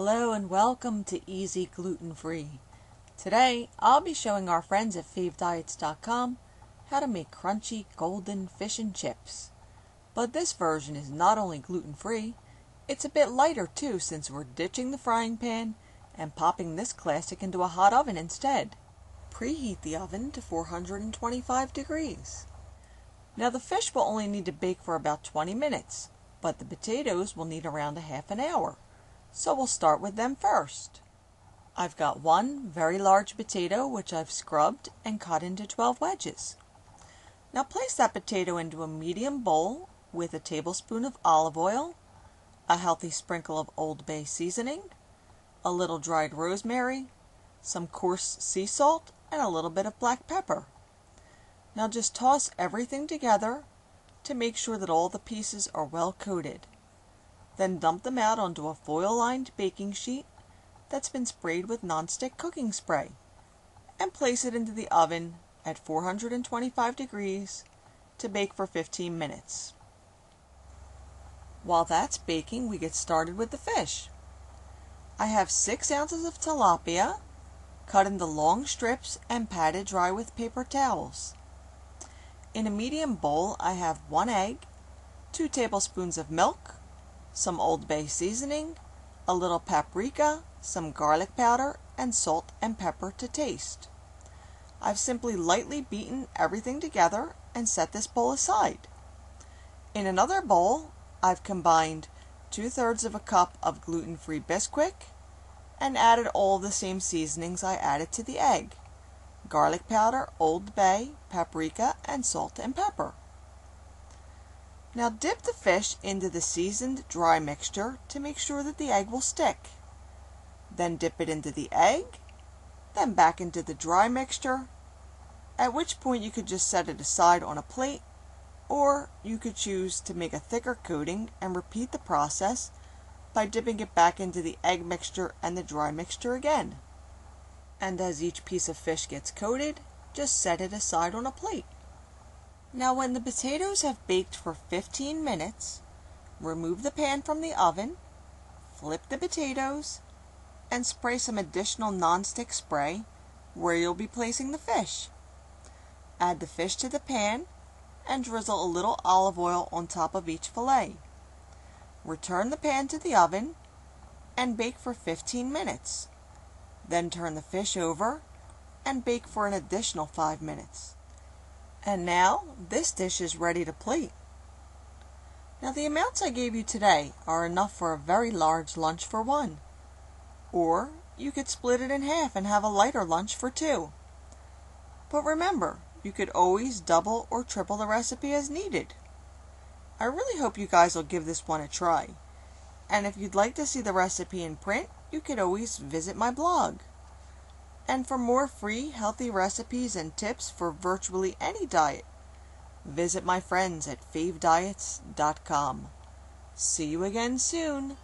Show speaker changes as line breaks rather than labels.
Hello and welcome to Easy Gluten Free. Today I'll be showing our friends at favediets.com how to make crunchy golden fish and chips. But this version is not only gluten free, it's a bit lighter too since we're ditching the frying pan and popping this classic into a hot oven instead. Preheat the oven to 425 degrees. Now the fish will only need to bake for about 20 minutes, but the potatoes will need around a half an hour. So we'll start with them first. I've got one very large potato which I've scrubbed and cut into 12 wedges. Now place that potato into a medium bowl with a tablespoon of olive oil, a healthy sprinkle of Old Bay seasoning, a little dried rosemary, some coarse sea salt, and a little bit of black pepper. Now just toss everything together to make sure that all the pieces are well coated. Then dump them out onto a foil-lined baking sheet that's been sprayed with nonstick cooking spray and place it into the oven at 425 degrees to bake for 15 minutes. While that's baking, we get started with the fish. I have 6 ounces of tilapia cut into long strips and patted dry with paper towels. In a medium bowl, I have 1 egg, 2 tablespoons of milk, some Old Bay seasoning, a little paprika, some garlic powder, and salt and pepper to taste. I've simply lightly beaten everything together and set this bowl aside. In another bowl, I've combined 2/3 of a cup of gluten-free Bisquick and added all the same seasonings I added to the egg: garlic powder, Old Bay, paprika, and salt and pepper. Now dip the fish into the seasoned dry mixture to make sure that the egg will stick. Then dip it into the egg, then back into the dry mixture, at which point you could just set it aside on a plate, or you could choose to make a thicker coating and repeat the process by dipping it back into the egg mixture and the dry mixture again. And as each piece of fish gets coated, just set it aside on a plate. Now when the potatoes have baked for 15 minutes, remove the pan from the oven, flip the potatoes, and spray some additional nonstick spray where you'll be placing the fish. Add the fish to the pan and drizzle a little olive oil on top of each fillet. Return the pan to the oven and bake for 15 minutes. Then turn the fish over and bake for an additional 5 minutes. And now this dish is ready to plate. Now the amounts I gave you today are enough for a very large lunch for one. Or you could split it in half and have a lighter lunch for 2. But remember, you could always double or triple the recipe as needed. I really hope you guys will give this one a try. And if you'd like to see the recipe in print, you could always visit my blog. And for more free, healthy recipes and tips for virtually any diet, visit my friends at favediets.com. See you again soon.